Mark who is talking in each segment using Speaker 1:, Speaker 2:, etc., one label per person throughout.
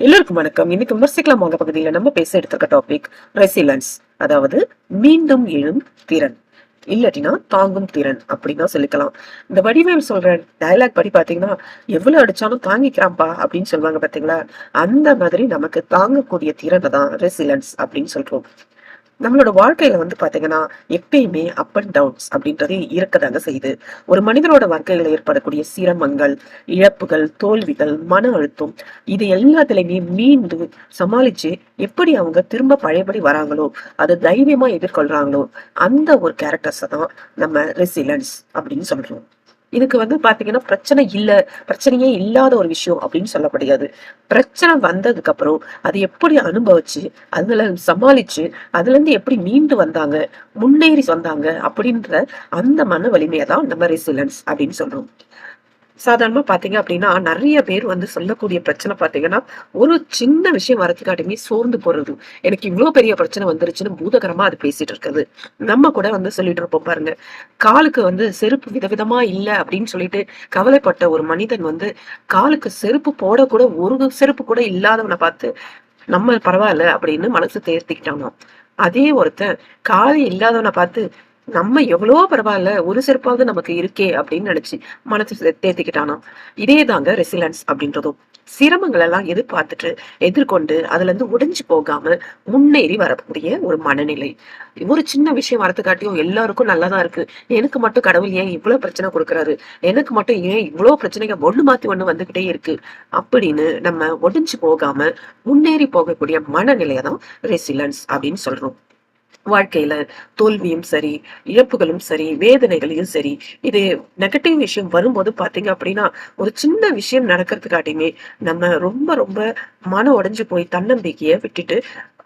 Speaker 1: எல்லோருக்கும் வணக்கம். இன்னைக்கு விமர்சிக்கலாம் வாங்க பகுதியில நம்ம பேச எடுத்திருக்க டாபிக் ரெசிலன்ஸ், அதாவது மீண்டும் எழும் திறன், இல்லாட்டினா தாங்கும் திறன் அப்படின்னு தான் சொல்லிக்கலாம். இந்த வடிவேல் சொல்ற டயலாக் படி பாத்தீங்கன்னா, எவ்வளவு அடிச்சாலும் தாங்கிக்கிறான்பா அப்படின்னு சொல்லுவாங்க பாத்தீங்களா. அந்த மாதிரி நமக்கு தாங்கக்கூடிய திறனை தான் ரெசிலன்ஸ் அப்படின்னு சொல்றோம். நம்மளோட வாழ்க்கையில பாத்தீங்கன்னா எப்பயுமே அப் அண்ட் டவுன்ஸ் அப்படின்றது இருக்கதாங்க செய்யுது. ஒரு மனிதனோட வாழ்க்கையில ஏற்படக்கூடிய சிரமங்கள், இழப்புகள், தோல்விகள், மன அழுத்தம், இது எல்லாத்துலயுமே மீண்டு சமாளிச்சு எப்படி அவங்க திரும்ப பழையபடி வராங்களோ, அதை தைரியமா எதிர்கொள்றாங்களோ, அந்த ஒரு கேரக்டர்ஸ் தான் நம்ம ரெசிலன்ஸ் அப்படின்னு சொல்றோம். இதுக்கு பாத்தீங்கன்னா பிரச்சனை இல்ல, பிரச்சனையே இல்லாத ஒரு விஷயம் அப்படின்னு சொல்ல முடியாது. பிரச்சனை வந்ததுக்கு அப்புறம் அதை எப்படி அனுபவிச்சு, அதுல சமாளிச்சு, அதுல இருந்து எப்படி மீண்டு வந்தாங்க, முன்னேறி வந்தாங்க அப்படின்ற அந்த மன வலிமையை தான் நம்ம ரெசிலன்ஸ் அப்படின்னு சொல்றோம். சாதாரணமா பாத்தீங்க அப்படின்னா நிறைய பேர் சொல்லக்கூடிய பிரச்சனை பாத்தீங்கன்னா, ஒரு சின்ன விஷயம் வரதுக்காட்டுமே சோர்ந்து போறது. எனக்கு இவ்வளவு பெரிய பிரச்சனை வந்துருச்சுன்னு பூதகரமா அது பேசிட்டு இருக்குது. நம்ம கூட சொல்லிட்டு இருப்போம் பாருங்க. காலுக்கு செருப்பு விதவிதமா இல்ல அப்படின்னு சொல்லிட்டு கவலைப்பட்ட ஒரு மனிதன் காலுக்கு செருப்பு போட கூட ஒரு செருப்பு கூட இல்லாதவனை பார்த்து நம்ம பரவாயில்ல அப்படின்னு மனசு தேர்த்திக்கிட்டானோ, அதே ஒருத்தன் காலை இல்லாதவனை பார்த்து நம்ம எவ்வளவோ பரவாயில்ல, ஒரு செருப்பாவது நமக்கு இருக்கே அப்படின்னு நினைச்சு மனசு தேத்திக்கிட்டானா. இதே தாங்க ரெசிலன்ஸ் அப்படின்றதும். சிரமங்கள் எல்லாம் எதிர்பார்த்துட்டு எதிர்கொண்டு அதுல இருந்து உடைஞ்சு போகாம முன்னேறி வரக்கூடிய ஒரு மனநிலை. ஒரு சின்ன விஷயம் வரத்துக்காட்டியும் எல்லாருக்கும் நல்லாதான் இருக்கு, எனக்கு மட்டும் கடவுள் ஏன் இவ்வளவு பிரச்சனை கொடுக்குறாரு, எனக்கு மட்டும் ஏன் இவ்வளவு பிரச்சனைகள் ஒண்ணு மாத்தி ஒண்ணு வந்துகிட்டே இருக்கு அப்படின்னு நம்ம உடைஞ்சு போகாம முன்னேறி போகக்கூடிய மனநிலையதான் ரெசிலன்ஸ் அப்படின்னு சொல்றோம். வாழ்க்கையில தோல்வியும் சரி, இழப்புகளும் சரி, வேதனைகளையும் சரி, இது நெகட்டிவ் விஷயம் வரும்போது பாத்தீங்க அப்படின்னா, ஒரு சின்ன விஷயம் நடக்கிறதுக்காட்டியுமே நம்ம ரொம்ப ரொம்ப மன உடைஞ்சு போய் தன்னம்பிக்கைய விட்டுட்டு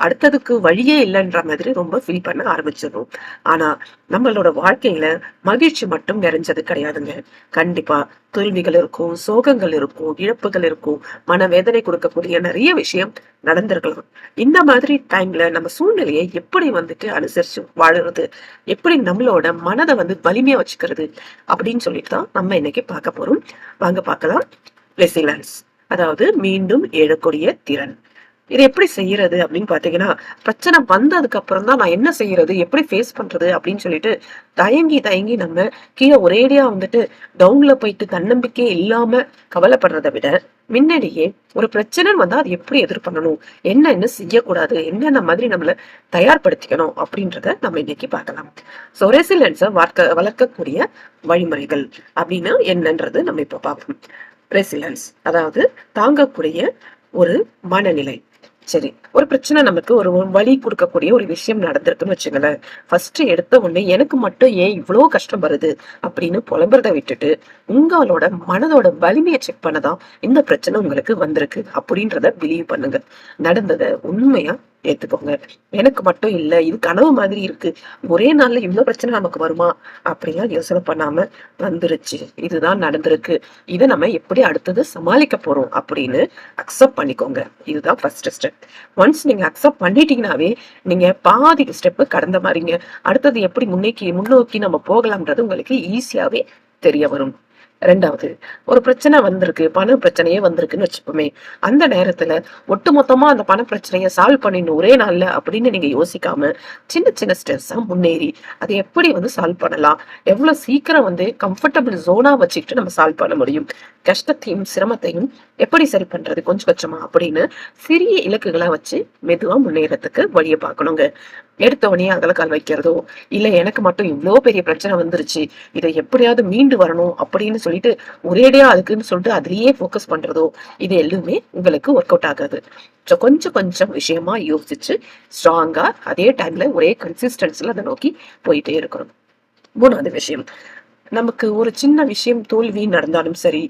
Speaker 1: அடுத்ததுக்கு வழியே இல்லைன்ற மாதிரி ரொம்ப ஃபீல் பண்ண ஆரம்பிச்சிடும். ஆனா நம்மளோட வாழ்க்கையில மகிழ்ச்சி மட்டும் நிறைஞ்சது கிடையாதுங்க. கண்டிப்பா தோல்விகள் இருக்கும், சோகங்கள் இருக்கும், இழப்புகள் இருக்கும், மனவேதனை கொடுக்கக்கூடிய நிறைய விஷயம் நடந்திருக்கலாம். இந்த மாதிரி டைம்ல நம்ம சூழ்நிலையை எப்படி அனுசரிச்சு வாழுறது, எப்படி நம்மளோட மனதை வலிமையா வச்சுக்கிறது அப்படின்னு சொல்லிட்டு தான் நம்ம இன்னைக்கு பார்க்க போறோம். வாங்க பார்க்கலாம். ரெசிலன்ஸ், அதாவது மீண்டும் எழக்கூடிய திறன். இது எப்படி செய்யறது அப்படின்னு பாத்தீங்கன்னா, பிரச்சனை வந்ததுக்கு அப்புறம் தான் நான் என்ன செய்யறது, எப்படி ஃபேஸ் பண்றது அப்படின்னு சொல்லிட்டு தயங்கி தயங்கி நம்ம கீழே ஒரேடியா டவுன்ல போயிட்டு தன்னம்பிக்கையே இல்லாம கவலைப்படுறதை விட, முன்னாடியே ஒரு பிரச்சனை வந்தா அது எப்படி எதிர்பண்ணணும், என்ன செய்யக்கூடாது, என்னென்ன மாதிரி நம்மள தயார்படுத்திக்கணும் அப்படின்றத நம்ம இன்னைக்கு பார்க்கலாம். சோ ரெசிலன்ஸை வளர்க்கக்கூடிய வழிமுறைகள் அப்படின்னு என்னன்றது நம்ம இப்ப பார்ப்போம். ரெசிலன்ஸ், அதாவது தாங்கக்கூடிய ஒரு மனநிலை. சரி, ஒரு பிரச்சனை நமக்கு ஒரு வழி கொடுக்கக்கூடிய ஒரு விஷயம் நடந்திருக்குன்னு வச்சுங்களேன். ஃபர்ஸ்ட் எடுத்த உடனே எனக்கு மட்டும் ஏன் இவ்வளவு கஷ்டம் வருது அப்படின்னு புலம்புறத விட்டுட்டு, உங்களோட மனதோட வலிமையை செக் பண்ணதான் இந்த பிரச்சனை உங்களுக்கு வந்திருக்கு அப்படின்றத பிலீவ் பண்ணுங்க. நடந்ததை உண்மையா ஏத்துக்கோங்க. எனக்கு மட்டும் இல்ல, இது கனவு மாதிரி இருக்கு, ஒரே நாள்ல இவ்வளவு பிரச்சனை நமக்கு வருமா அப்படின்னா யோசனை பண்ணாம வந்துருச்சு, இதுதான் நடந்திருக்கு, இதை நம்ம எப்படி அடுத்தது சமாளிக்க போறோம் அப்படின்னு அக்செப்ட் பண்ணிக்கோங்க. இதுதான் ஃபர்ஸ்ட் ஸ்டெப். ஒன்ஸ் நீங்க அக்செப்ட் பண்ணிட்டீங்கன்னாவே நீங்க பாதி ஸ்டெப் கடந்த மாதிரிங்க. அடுத்தது எப்படி முன்னோக்கி நம்ம போகலாம்ன்றது உங்களுக்கு ஈஸியாவே தெரிய வரும். ரெண்டாவது, ஒரு பிரச்சனை வந்திருக்கு, பண பிரச்சனையே வந்திருக்குன்னு வச்சுப்போமே. அந்த நேரத்துல ஒட்டுமொத்தமா அந்த பண பிரச்சனையை சால்வ் பண்ணிடணும் ஒரே நாள்ல அப்படின்னு நீங்க யோசிக்காம, சின்ன சின்ன ஸ்டெப்ஸா முன்னேறி அதை எப்படி சால்வ் பண்ணலாம், எவ்வளவு சீக்கிரம் கம்ஃபர்டபிள் ஜோனா வச்சுக்கிட்டு நம்ம சால்வ் பண்ண முடியும், கஷ்டத்தையும் சிரமத்தையும் எப்படி சரி பண்றது கொஞ்சம் கொஞ்சமா அப்படின்னு சிறிய இலக்குகளா வச்சு மெதுவா முன்னேறதுக்கு வழியை பார்க்கணுங்க. எடுத்த உடனே அகலக்கால் வைக்கிறதோ, இல்ல எனக்கு மட்டும் இவ்வளவு பெரிய பிரச்சனை வந்துருச்சு, இதை எப்படியாவது மீண்டு வரணும் அப்படின்னு சொல்லிட்டு ஒரேடியா அதுக்குன்னு சொல்லிட்டு அதுலயே போக்கஸ் பண்றதோ, இது எதுவுமே உங்களுக்கு ஒர்க் அவுட் ஆகாது. கொஞ்சம் கொஞ்சம் விஷயமா யோசிச்சு ஸ்ட்ராங்கா அதே டைம்ல ஒரே கன்சிஸ்டன்சில அதை நோக்கி போயிட்டே இருக்கணும். மூணாவது விஷயம், நமக்கு ஒரு சின்ன விஷயம் தோல்வி நடந்தாலும் சரி,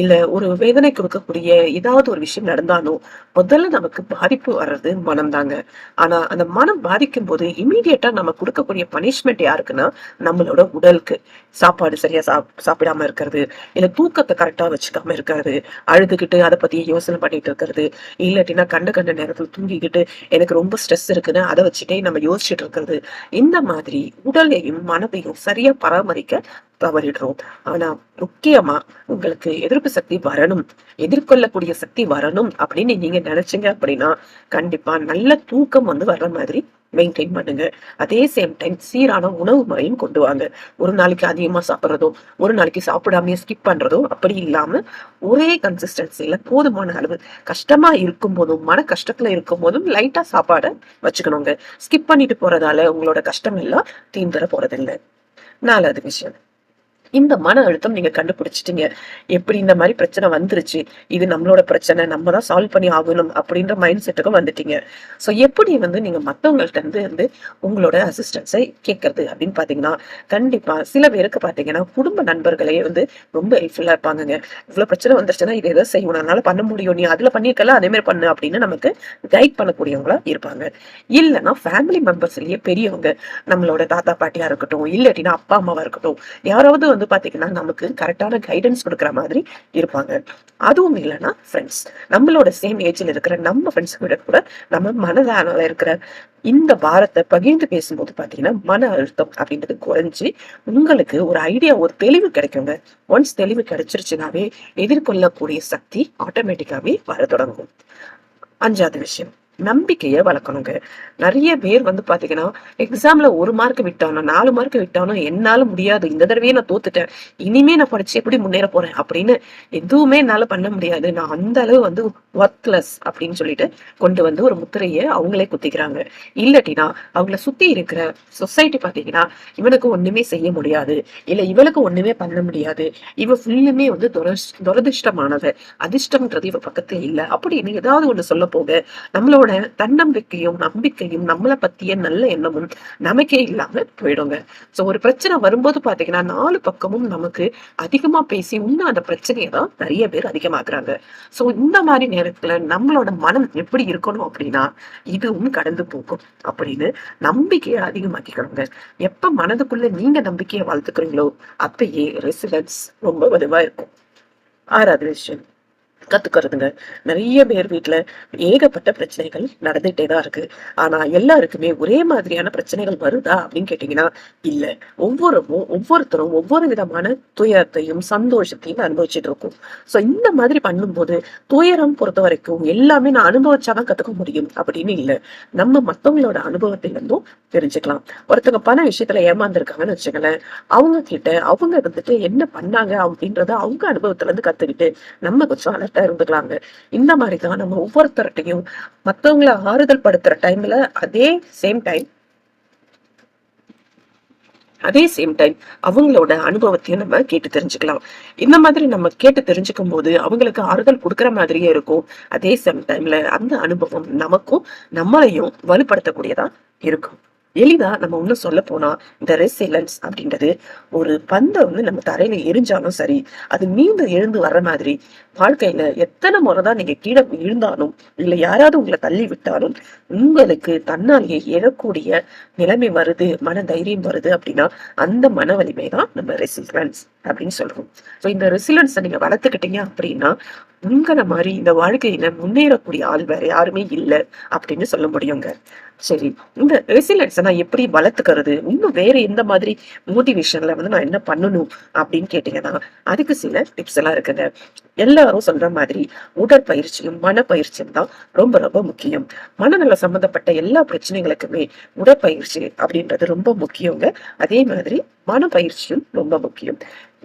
Speaker 1: இல்ல ஒரு வேதனை கொடுக்கக்கூடிய ஏதாவது ஒரு விஷயம் நடந்தாலும் முதல்ல நமக்கு பாதிப்பு வர்றது மனம் தாங்க. ஆனா அந்த மனம் பாதிக்கும் போது இமீடியட்டா நம்ம கொடுக்கக்கூடிய பனிஷ்மெண்ட் யாருக்குன்னா நம்மளோட உடலுக்கு. சாப்பாடு சரியா சாப்பிடாம இருக்கிறது, இல்ல தூக்கத்தை கரெக்டா வச்சுக்காம இருக்கிறது, அழுதுகிட்டு அதை பத்தி யோசனை பண்ணிட்டு இருக்கிறது, இல்லாட்டினா கண்ட நேரத்துல தூங்கிக்கிட்டு எனக்கு ரொம்ப ஸ்ட்ரெஸ் இருக்குன்னு அதை வச்சுட்டே நம்ம யோசிச்சுட்டு இருக்கிறது, இந்த மாதிரி உடலையும் மனதையும் சரியா பராமரிக்க தவறிடுறோம். ஆனா முக்கியமா உங்களுக்கு எதிர்ப்பு சக்தி வரணும், எதிர்கொள்ளக்கூடிய சக்தி வரணும் அப்படின்னு நீங்க நினைச்சீங்க அப்படின்னா கண்டிப்பா நல்ல தூக்கம் வந்து வர்ற மாதிரி மெயின்டைன் பண்ணுங்க. அதே சேம் டைம் சீரான உணவு முறையும் கொண்டு வாங்க. ஒரு நாளைக்கு அதிகமா சாப்பிட்றதோ, ஒரு நாளைக்கு சாப்பிடாமயே ஸ்கிப் பண்றதோ அப்படி இல்லாம ஒரே கன்சிஸ்டன்சில போதுமான அளவு கஷ்டமா இருக்கும் போதும் மன கஷ்டத்துல இருக்கும் போதும் லைட்டா சாப்பாட வச்சுக்கணுங்க. ஸ்கிப் பண்ணிட்டு போறதால உங்களோட கஷ்டம் எல்லாம் தீந்துர போறதில்லை. 4வது விஷயம், இந்த மன அழுத்தம் நீங்க கண்டுபிடிச்சிட்டீங்க. எப்படி இந்த மாதிரி பிரச்சனை வந்துருச்சு, இது நம்மளோட பிரச்சனை, நம்ம தான் சால்வ் பண்ணி ஆகணும் அப்படின்ற மைண்ட் செட்டுக்கு வந்துட்டீங்க. ஸோ எப்படி வந்து நீங்க மத்தவங்கள்ட்ட இருந்து வந்து உங்களோட அசிஸ்டன்ஸை கேட்கறது அப்படின்னு பாத்தீங்கன்னா, கண்டிப்பா சில பேருக்கு பாத்தீங்கன்னா குடும்ப நண்பர்களே வந்து ரொம்ப ஹெல்ப்ஃபுல்லா இருப்பாங்கங்க. இவ்வளவு பிரச்சனை வந்துருச்சுன்னா இது எதை செய்யும், அதனால பண்ண முடியும், நீ அதுல பண்ணிருக்கல அதே மாதிரி பண்ணு அப்படின்னு நமக்கு கைட் பண்ணக்கூடியவங்களா இருப்பாங்க. இல்லைன்னா ஃபேமிலி மெம்பர்ஸ்லயே பெரியவங்க, நம்மளோட தாத்தா பாட்டியா இருக்கட்டும், இல்லாட்டினா அப்பா அம்மாவா இருக்கட்டும், யாராவது வந்து பாத்தீங்கன்னா நமக்கு கரெக்டான கைடன்ஸ் கொடுக்குற மாதிரி இருப்பாங்க. அதுவும் இல்லைன்னா ஃப்ரெண்ட்ஸ், நம்மளோட சேம் ஏஜ்ல இருக்கிற நம்ம ஃப்ரெண்ட்ஸ் கூட கூட நம்ம மனதால இருக்கிற இந்த பாரத்தை பகிர்ந்து பேசும்போது பாத்தீங்கன்னா மன அழுத்தம் அப்படின்றது குறைஞ்சு உங்களுக்கு ஒரு ஐடியா, ஒரு தெளிவு கிடைக்குங்க. ஒன்ஸ் தெளிவு கிடைச்சிருச்சுனாவே எதிர்கொள்ளக்கூடிய சக்தி ஆட்டோமேட்டிக்காவே வர தொடங்கும். 5வது விஷயம், நம்பிக்கைய வளர்க்கணுங்க. நிறைய பேர் வந்து பாத்தீங்கன்னா எக்ஸாம்ல 1 மார்க் விட்டானோ 4 மார்க் விட்டானோ என்னால முடியாது, இந்த தடவையே நான் தோத்துட்டேன், இனிமே நான் படிச்சு எப்படி முன்னேற போறேன் அப்படின்னு எதுவுமே என்னால பண்ண முடியாது, நான் அந்த அளவு வந்து ஒர்க்லெஸ் அப்படின்னு சொல்லிட்டு கொண்டு வந்து ஒரு முத்திரையை அவங்களே குத்திக்கிறாங்க. இல்லாட்டினா அவங்கள சுத்தி இருக்கிற சொசைட்டி பாத்தீங்கன்னா இவனுக்கு ஒண்ணுமே செய்ய முடியாது, இல்ல இவளுக்கு ஒண்ணுமே பண்ண முடியாது, இவ ஃபுல்லுமே வந்து துரதிருஷ்டமானவ, அதிர்ஷ்டம்ன்றது இவ பக்கத்துல இல்ல அப்படின்னு ஏதாவது ஒண்ணு சொல்ல போக நம்மளோட தன்னம்பிக்கையும் நம்பிக்கையும் நம்மளை பத்திய நல்ல எண்ணமும் நமக்கே இல்லாம போயிடுங்க. சோ ஒரு பிரச்சனை வரும்போது பாத்தீங்கன்னா 4 பக்கமும் நமக்கு அதிகமா பேசி இன்னும் அந்த பிரச்சனையை தான் நிறைய பேர் அதிகமாக்குறாங்க. சோ இந்த மாதிரி நேரத்துல நம்மளோட மனம் எப்படி இருக்கணும் அப்படின்னா இதுவும் கடந்து போகும் அப்படின்னு நம்பிக்கையை அதிகமாக்கிக்கணுங்க. எப்ப மனதுக்குள்ள நீங்க நம்பிக்கையை வளர்த்துக்கிறீங்களோ அப்பயே ரெசிலன்ஸ் ரொம்ப வலுவா இருக்கும். 6வது விஷயம், கத்துக்கிறதுங்க. நிறைய பேர் வீட்டுல ஏகப்பட்ட பிரச்சனைகள் நடந்துட்டேதான் இருக்கு. ஆனா எல்லாருக்குமே ஒரே மாதிரியான பிரச்சனைகள் வருதா அப்படின்னு கேட்டீங்கன்னா இல்ல. ஒவ்வொருத்தரும் ஒவ்வொரு விதமான துயரத்தையும் சந்தோஷத்தையும் அனுபவிச்சுட்டு இருக்கும். சோ இந்த மாதிரி பண்ணும்போது துயரம் பொறுத்த வரைக்கும் எல்லாமே நான் அனுபவிச்சாதான் கத்துக்க முடியும் அப்படின்னு இல்ல. நம்ம மத்தவங்களோட அனுபவத்தில இருந்தும் தெரிஞ்சுக்கலாம். ஒருத்தவங்க பண விஷயத்துல ஏமாந்துருக்காங்கன்னு வச்சுக்கலேன், அவங்க கிட்ட அவங்க வந்துட்டு என்ன பண்ணாங்க அப்படின்றத அவங்க அனுபவத்துல இருந்து கத்துக்கிட்டு நம்ம கொஞ்சம் அலர்ட்டா இருந்துக்கலாங்க. இந்த மாதிரிதான் நம்ம ஒவ்வொருத்தர்கிட்டையும் மத்தவங்களை ஆறுதல் படுத்துற டைம்ல அதே சேம் டைம் அவங்களோட அனுபவத்தையும் நம்ம கேட்டு தெரிஞ்சுக்கலாம். இந்த மாதிரி நம்ம கேட்டு தெரிஞ்சுக்கும் போது அவங்களுக்கு ஆறுதல் கொடுக்குற மாதிரியே இருக்கும். அதே சேம் டைம்ல அந்த அனுபவம் நமக்கும் நம்மளையும் வலுப்படுத்தக்கூடியதா இருக்கும். எளிதா நம்ம இன்னும் சொல்ல போனா இந்த ரெசிலன்ஸ் அப்படின்றது ஒரு பந்தை வந்து நம்ம தரையில எரிஞ்சாலும் சரி, அது மீண்டும் எழுந்து வர்ற மாதிரி வாழ்க்கையில எத்தனை முறைதான் நீங்க கீழே விழுந்தாலும் இல்ல யாராவது உங்களை தள்ளி விட்டாலும் உங்களுக்கு தன்னாலேயே எழக்கூடிய நிலைமை வருது, மன தைரியம் வருது அப்படின்னா அந்த மன வலிமை தான் நம்ம ரெசிலன்ஸ் அப்படின்னு சொல்றோம். ஸோ இந்த ரெசிலன்ஸை நீங்க வளர்த்துக்கிட்டீங்க அப்படின்னா உங்களை மாதிரி இந்த வாழ்க்கையில முன்னேறக்கூடிய ஆள் வேற யாருமே இல்லை அப்படின்னு சொல்ல முடியுங்க. சரி, இந்த ரெசிலன்ஸை நான் எப்படி வளர்த்துக்கிறது, இன்னும் வேற எந்த மாதிரி மோட்டிவேஷன்ல வந்து நான் என்ன பண்ணணும் அப்படின்னு கேட்டீங்கன்னா அதுக்கு சில டிப்ஸ் எல்லாம் இருக்குங்க. எல்லாரும் சொல்ற மாதிரி உடற்பயிற்சியும் மனப்பயிற்சியும் தான் ரொம்ப ரொம்ப முக்கியம். மனநல சம்பந்தப்பட்ட எல்லா பிரச்சனைகளுக்குமே உடற்பயிற்சி அப்படின்றது ரொம்ப முக்கியங்க. அதே மாதிரி மனப்பயிற்சியும் ரொம்ப முக்கியம்.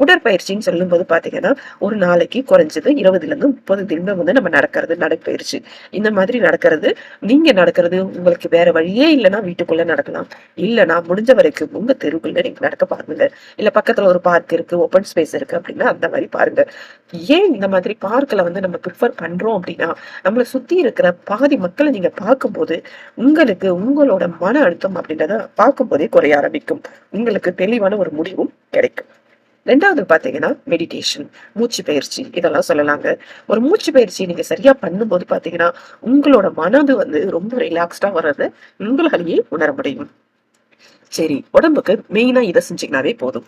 Speaker 1: உடற்பயிற்சின்னு சொல்லும் போது பாத்தீங்கன்னா ஒரு நாளைக்கு குறைஞ்சது 20ல இருந்து 30 தினம் வந்து நம்ம நடக்கிறது நடைப்பயிற்சி. இந்த மாதிரி நடக்கிறது, நீங்க நடக்கிறது உங்களுக்கு வேற வழியே இல்லைன்னா வீட்டுக்குள்ள நடக்கலாம், இல்லைன்னா முடிஞ்ச வரைக்கும் உங்க தெருவுக்குள்ள நீங்க நடக்க பாருங்க. இல்ல பக்கத்துல ஒரு பார்க் இருக்கு, ஓப்பன் ஸ்பேஸ் இருக்கு அப்படின்னா அந்த மாதிரி பாருங்க. ஏன் இந்த மாதிரி பார்க்ல வந்து நம்ம ப்ரிஃபர் பண்றோம் அப்படின்னா நம்மளை சுத்தி இருக்கிற பாதி மக்களை நீங்க பார்க்கும்போது உங்களுக்கு உங்களோட மன அழுத்தம் அப்படின்றத பார்க்கும் போதே குறைய ஆரம்பிக்கும், உங்களுக்கு தெளிவான ஒரு முடிவும் கிடைக்கும். 2வது பாத்தீங்கன்னா மெடிடேஷன், மூச்சு பயிற்சி இதெல்லாம் சொல்லலாங்க. ஒரு மூச்சு பயிற்சி நீங்க சரியா பண்ணும்போது பாத்தீங்கன்னா உங்களோட மனது வந்து ரொம்ப ரிலாக்ஸ்டா வர்றத உங்களாலேயே உணர முடியும். சரி, உடம்புக்கு மெயினா இதை செஞ்சீங்கன்னாவே போதும்.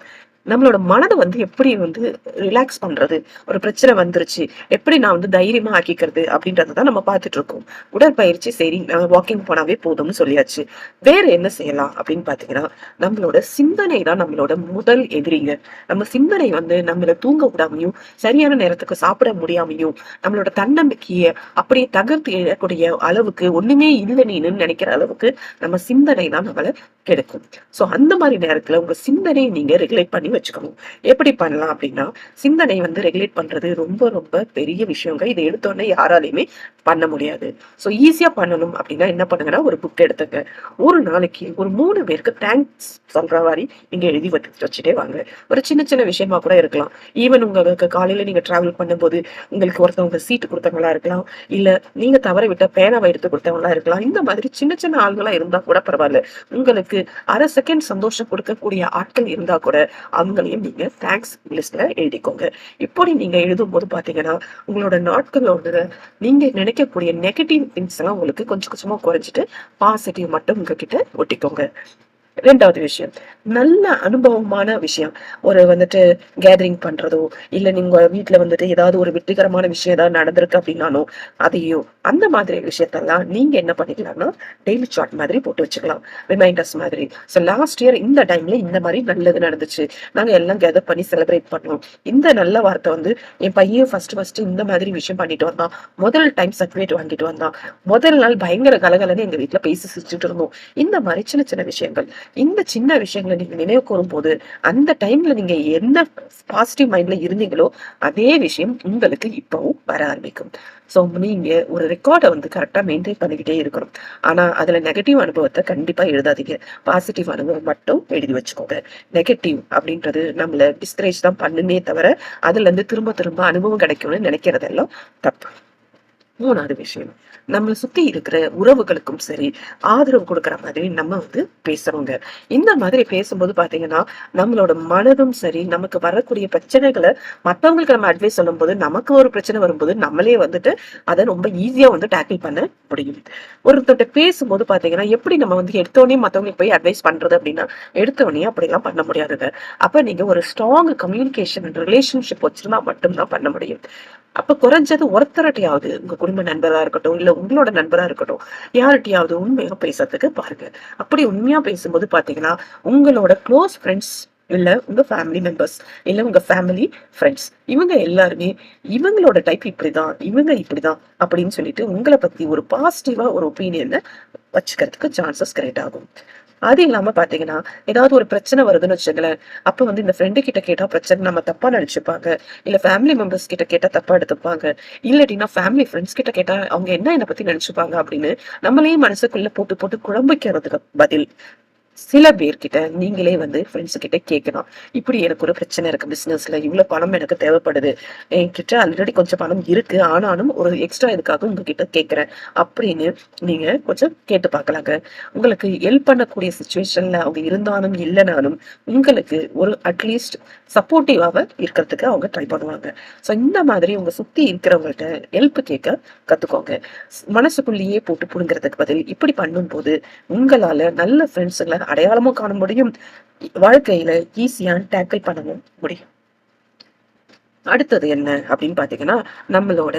Speaker 1: நம்மளோட மனதை வந்து எப்படி வந்து ரிலாக்ஸ் பண்றது, ஒரு பிரச்சனை வந்துருச்சு எப்படி நான் வந்து தைரியமா ஆக்கிக்கிறது அப்படின்றத நம்ம பார்த்துட்டு இருக்கோம். உடற்பயிற்சி சரி, வாக்கிங் போனாவே போதும்னு சொல்லியாச்சு. வேற என்ன செய்யலாம் அப்படின்னு பாத்தீங்கன்னா, நம்மளோட சிந்தனை தான் நம்மளோட முதல் எதிரிங்க. நம்ம சிந்தனை வந்து நம்மள தூங்க விடாமையும், சரியான நேரத்துக்கு சாப்பிட முடியாமையும், நம்மளோட தன்னம்பிக்கைய அப்படியே தகர்த்து எழக்கூடிய அளவுக்கு ஒண்ணுமே இல்லை நீன்னு நினைக்கிற அளவுக்கு நம்ம சிந்தனை தான் நம்மள கெடுக்கும். சோ அந்த மாதிரி நேரத்துல உங்க சிந்தனையை நீங்க ரெகுலேட் பண்ணி வச்சுக்கணும். எப்படி பண்ணலாம் அப்படின்னா, சிந்தனை வந்து ரெகுலேட் பண்றது ரொம்ப ரொம்ப பெரிய விஷயங்க. இதை எடுத்தோடனே யாராலையுமே பண்ண முடியாது. சோ ஈஸியா பண்ணணும் அப்படின்னா என்ன பண்ணுங்கன்னா, ஒரு புக் எடுத்துங்க. ஒரு நாளைக்கு ஒரு 3 பேருக்கு தேங்க்ஸ் சொல்ற மாதிரி நீங்க எழுதி வச்சுட்டே வாங்க. ஒரு சின்ன சின்ன விஷயமா கூட இருக்கலாம். ஈவன் உங்களுக்கு காலையில நீங்க டிராவல் பண்ணும்போது உங்களுக்கு ஒருத்தவங்க சீட்டு கொடுத்தவங்களா இருக்கலாம், இல்ல நீங்க தவற விட்ட பேனாவை எடுத்து கொடுத்தவங்களா இருக்கலாம். இந்த மாதிரி சின்ன சின்ன ஆள்களா இருந்தா கூட பரவாயில்ல. உங்களுக்கு அரை செகண்ட் சந்தோஷம் கொடுக்கக்கூடிய ஆட்கள் இருந்தா கூட அவங்களையும் நீங்க தேங்க்ஸ் லிஸ்ட்ல எழுதிக்கோங்க. இப்படி நீங்க எழுதும் போது பாத்தீங்கன்னா, உங்களோட நாட்களோட நீங்க நினைக்கக்கூடிய நெகட்டிவ் திங்ஸ் எல்லாம் உங்களுக்கு கொஞ்சம் கொஞ்சமா குறைஞ்சிட்டு பாசிட்டிவ் மட்டும் உங்ககிட்ட ஒட்டிக்கோங்க. 2வது விஷயம், நல்ல அனுபவமான விஷயம். ஒரு வந்துட்டு கேதரிங் பண்றதோ, இல்ல நீங்க வீட்ல வந்துட்டு ஏதாவது ஒரு வெற்றிகரமான விஷயம் ஏதாவது நடந்திருக்கு அப்படின்னாலும், அதையோ அந்த மாதிரி விஷயத்தெல்லாம் நீங்க என்ன பண்ணிக்கலாம்னா, டெய்லி சார்ட் மாதிரி போட்டு வச்சுக்கலாம். ரிமைண்டர்ஸ் மாதிரி. ஸோ லாஸ்ட் இயர் இந்த டைம்ல இந்த மாதிரி நல்லது நடந்துச்சு. நாங்க எல்லாம் கேதர் பண்ணி செலிப்ரேட் பண்ணோம். இந்த நல்ல வார்த்தை வந்து என் பையன் ஃபர்ஸ்ட் இந்த மாதிரி விஷயம் பண்ணிட்டு வந்தான். முதல் டைம் சர்டிபிகேட் வாங்கிட்டு வந்தான். முதல் நாள் பயங்கர கலகலன்னு எங்க வீட்டுல பேசி சிரிச்சுட்டு இருந்தோம். இந்த மாதிரி சின்ன சின்ன விஷயங்கள். இந்த சின்ன விஷயங்களை நீங்க நினைவு கூறும் போது அந்த டைம்ல நீங்க என்ன பாசிட்டிவ் மைண்ட்ல இருந்தீங்களோ அதே விஷயம் உங்களுக்கு இப்பவும் வர ஆரம்பிக்கும். சோ நீங்க ஒரு ரெக்கார்டை வந்து கரெக்டா மெயின்டைன் பண்ணிக்கிட்டே இருக்கணும். ஆனா அதுல நெகட்டிவ் அனுபவத்தை கண்டிப்பா எழுதாதீங்க. பாசிட்டிவ் அனுபவம் மட்டும் எழுதி வச்சுக்கோங்க. நெகட்டிவ் அப்படின்றது நம்மள டிஸ்கரேஜ் தான் பண்ணுனே தவிர அதுல இருந்து திரும்ப திரும்ப அனுபவம் கிடைக்கும்னு நினைக்கிறதெல்லாம் தப்பு. 3வது விஷயம், நம்மளை சுத்தி இருக்கிற உறவுகளுக்கும் சரி ஆதரவு கொடுக்குற மாதிரி நம்ம வந்து பேசுறோங்க. இந்த மாதிரி பேசும்போது பாத்தீங்கன்னா, நம்மளோட மனதும் சரி, நமக்கு வரக்கூடிய பிரச்சனைகளை மத்தவங்களுக்கு நம்ம அட்வைஸ் சொல்லும் போது, நமக்கு ஒரு பிரச்சனை வரும்போது நம்மளே வந்துட்டு அதை ரொம்ப ஈஸியா வந்து டேக்கிள் பண்ண முடியும். ஒருத்தர்கிட்ட பேசும்போது பாத்தீங்கன்னா, எப்படி நம்ம வந்து எடுத்தோடனே மத்தவங்களுக்கு போய் அட்வைஸ் பண்றது அப்படின்னா, எடுத்தோடனே அப்படிலாம் பண்ண முடியாதுங்க. அப்ப நீங்க ஒரு ஸ்ட்ராங் கம்யூனிகேஷன் ரிலேஷன்ஷிப் வச்சிருந்தா மட்டும்தான் பண்ண முடியும். அப்ப குறைஞ்சது ஒருத்தரட்டையாவது உங்க குடும்ப நண்பரா இருக்கட்டும், இல்ல உங்களோட நண்பரா இருக்கட்டும், யார்கிட்டயாவது உண்மையா பேசுறதுக்கு பாருங்க. அப்படி உண்மையா பேசும்போது பாத்தீங்கன்னா, உங்களோட க்ளோஸ் ஃப்ரெண்ட்ஸ் இல்ல உங்க ஃபேமிலி மெம்பர்ஸ், இல்ல உங்க ஃபேமிலி ஃப்ரெண்ட்ஸ் இவங்க எல்லாருமே இவங்களோட டைப் இப்படிதான், இவங்க இப்படிதான் அப்படின்னு சொல்லிட்டு உங்களை பத்தி ஒரு பாசிட்டிவா ஒரு ஒப்பீனியனை வச்சுக்கிறதுக்கு சான்சஸ் கிரியேட் ஆகும். அது இல்லாம பாத்தீங்கன்னா, ஏதாவது ஒரு பிரச்சனை வருதுன்னு வச்சுங்களேன், அப்ப வந்து இந்த ஃப்ரெண்டு கிட்ட கேட்டா பிரச்சனை நம்ம தப்பா நினைச்சுப்பாங்க. இல்ல ஃபேமிலி மெம்பர்ஸ் கிட்ட கேட்டா தப்பா எடுத்துப்பாங்க. இல்லாட்டினா ஃபேமிலி ஃப்ரெண்ட்ஸ் கிட்ட கேட்டா அவங்க என்ன பத்தி நினைச்சுப்பாங்க அப்படின்னு நம்மளே மனசுக்குள்ள போட்டு போட்டு குழம்பிக்கிறதுக்கு பதில், சில பேர்கிட்ட நீங்களே வந்து ஃப்ரெண்ட்ஸ் கிட்ட கேட்கலாம். இப்படி எனக்கு ஒரு பிரச்சனை இருக்கு பிசினஸ்ல, இவ்வளவு பணம் எனக்கு தேவைப்படுது, என்கிட்ட ஆல்ரெடி கொஞ்சம் பணம் இருக்கு, ஆனாலும் ஒரு எக்ஸ்ட்ரா இதுக்காக உங்ககிட்ட கேட்கிறேன் அப்படின்னு நீங்க கொஞ்சம் கேட்டு பார்க்கலாங்க. உங்களுக்கு ஹெல்ப் பண்ணக்கூடிய சுச்சுவேஷன்ல அவங்க இருந்தாலும் இல்லைனாலும் உங்களுக்கு ஒரு அட்லீஸ்ட் சப்போர்ட்டிவாக இருக்கிறதுக்கு அவங்க ட்ரை பண்ணுவாங்க. ஸோ இந்த மாதிரி உங்க சுத்தி இருக்கிறவங்கள்ட்ட ஹெல்ப் கேட்க கத்துக்கோங்க. மனசுக்குள்ளேயே போட்டு புடுங்கிறதுக்கு பதில் இப்படி பண்ணும்போது உங்களால நல்ல ஃப்ரெண்ட்ஸுங்களை அடையாளமும் காண முடியும், வாழ்க்கையில ஈஸியா டேக்கிள் பண்ணவும் முடியும். அடுத்தது என்ன அப்படின்னு பாத்தீங்கன்னா, நம்மளோட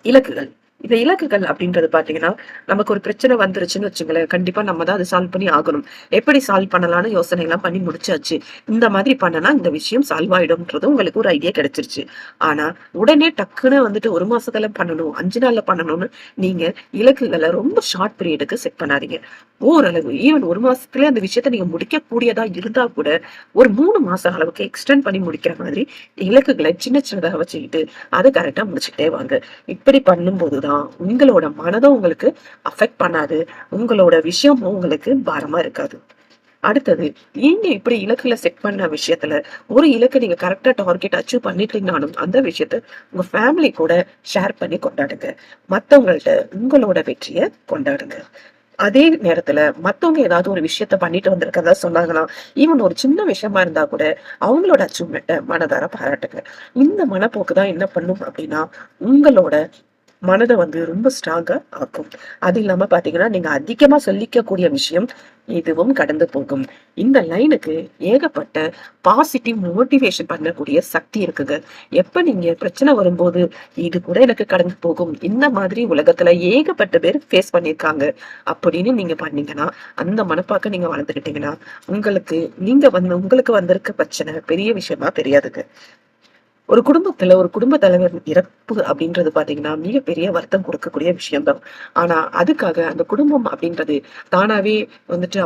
Speaker 1: இலக்குகள். இந்த இலக்குகள் அப்படின்றது பாத்தீங்கன்னா, நமக்கு ஒரு பிரச்சனை வந்துருச்சுன்னு வச்சுங்களேன், கண்டிப்பா நம்ம தான் அதை சால்வ் பண்ணி ஆகணும். எப்படி சால்வ் பண்ணலாம்னு யோசனை எல்லாம் பண்ணி முடிச்சாச்சு. இந்த மாதிரி பண்ணனா இந்த விஷயம் சால்வ் ஆயிடும்ன்றது உங்களுக்கு ஒரு ஐடியா கிடைச்சிருச்சு. ஆனா உடனே டக்குன்னு வந்துட்டு 1 மாசத்துல பண்ணணும், 5 நாள்ல பண்ணணும்னு நீங்க இலக்குகளை ரொம்ப ஷார்ட் பீரியடுக்கு செட் பண்ணாதீங்க. ஓரளவு ஈவன் 1 மாசத்துல அந்த விஷயத்த நீங்க முடிக்க கூடியதா இருந்தா கூட ஒரு 3 மாசம் அளவுக்கு எக்ஸ்டெண்ட் பண்ணி முடிக்கிற மாதிரி இலக்குகளை சின்ன சின்னதாக வச்சுக்கிட்டு அதை கரெக்டா முடிச்சுட்டே வாங்க. இப்படி பண்ணும்போதுதான் உங்களோட மனதும் உங்களுக்கு அஃபெக்ட் பண்ணாது, உங்களோட விஷயமும் உங்களுக்கு பாரமா இருக்காது. அடுத்தது, நீங்க இப்படி இலக்குல செட் பண்ண விஷயத்துல ஒரு இலக்கு நீங்க கரெக்டா டார்கெட் அச்சீவ் பண்ணிட்டீங்கனாலும் அந்த விஷயத்த உங்க ஃபேமிலி கூட ஷேர் பண்ணி கொண்டாடுங்க. மத்தவங்கள்ட்ட உங்களோட வெற்றியை கொண்டாடுங்க. அதே நேரத்துல மத்தவங்க ஏதாவது ஒரு விஷயத்த பண்ணிட்டு வந்திருக்கதா சொன்னாங்கன்னா, ஈவன் ஒரு சின்ன விஷயமா இருந்தா கூட அவங்களோட அச்சீவ்மெண்ட்டை மனதார பாராட்டுங்க. இந்த மனப்போக்கு தான் என்ன பண்ணும் அப்படின்னா, உங்களோட மனதை ரொம்ப ஸ்ட்ராங்கா ஆக்கும். அது இல்லாம பாத்தீங்கன்னா நீங்க அதிகமா சொல்லிக்கக்கூடிய விஷயம் இதுவும் கடந்து போகும். இந்த லைனுக்கு ஏகப்பட்ட பாசிட்டிவ் மோட்டிவேஷன் பண்ணக்கூடிய சக்தி இருக்குங்க. எப்ப நீங்க பிரச்சனை வரும்போது இது கூட எனக்கு கடந்து போகும், இந்த மாதிரி உலகத்துல ஏகப்பட்ட பேர் ஃபேஸ் பண்ணிருக்காங்க அப்படின்னு நீங்க பண்ணீங்கன்னா, அந்த மனப்பாக்க நீங்க வளர்த்துக்கிட்டீங்கன்னா, உங்களுக்கு வந்திருக்க பிரச்சனை பெரிய விஷயமா தெரியாதுங்க. ஒரு குடும்பத்துல ஒரு குடும்ப தலைவர் இறப்பு அப்படின்றது பாத்தீங்கன்னா மிகப்பெரிய வருத்தம் கொடுக்கக்கூடிய விஷயம் தான். ஆனா அதுக்காக அந்த குடும்பம் அப்படின்றது தானாவே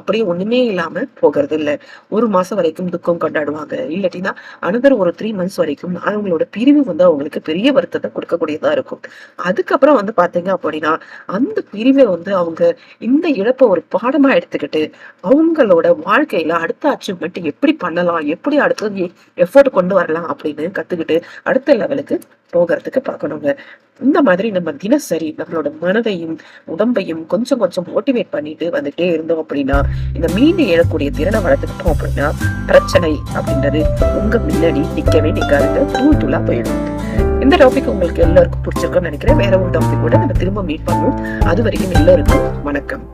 Speaker 1: அப்படியே ஒண்ணுமே இல்லாம போகிறது இல்ல. ஒரு மாசம் வரைக்கும் துக்கம் கொண்டாடுவாங்க. இல்லாட்டினா அனதர் ஒரு 3 மந்த்ஸ் வரைக்கும் அவங்களோட பிரிவு அவங்களுக்கு பெரிய வருத்தத்தை கொடுக்கக்கூடியதா இருக்கும். அதுக்கப்புறம் பாத்தீங்க அப்படின்னா அந்த பிரிவை அவங்க இந்த இழப்பை ஒரு பாடமா எடுத்துக்கிட்டு அவங்களோட வாழ்க்கையில அடுத்த அச்சீவ்மெண்ட் எப்படி பண்ணலாம், எப்படி அடுத்தது எஃபோர்ட் கொண்டு வரலாம் அப்படின்னு கத்துக்கிட்டு அடுத்த லெவலுக்கு போகிறதுக்கு பார்க்கணுங்க. இந்த மாதிரி நம்ம தினசரி நம்மளோட மனதையும் உடம்பையும் கொஞ்சம் கொஞ்சம் மோட்டிவேட் பண்ணிட்டு வந்துட்டே இருந்தோம் அப்படின்னா, இந்த மீண்டு எழக்கூடிய திறனை வளர்த்துக்கிட்டோம் அப்படின்னா, பிரச்சனை அப்படின்றது உங்க முன்னாடி நிக்கவே நிக்காதுங்க, தூள் தூளா போயிடும். இந்த டாபிக் உங்களுக்கு எல்லாருக்கும் பிடிச்சிருக்கும்னு நினைக்கிறேன். வேற ஒரு டாபிக் கூட நம்ம திரும்ப மீட் பண்ணுவோம். அது வரைக்கும் எல்லாருக்கும் வணக்கம்.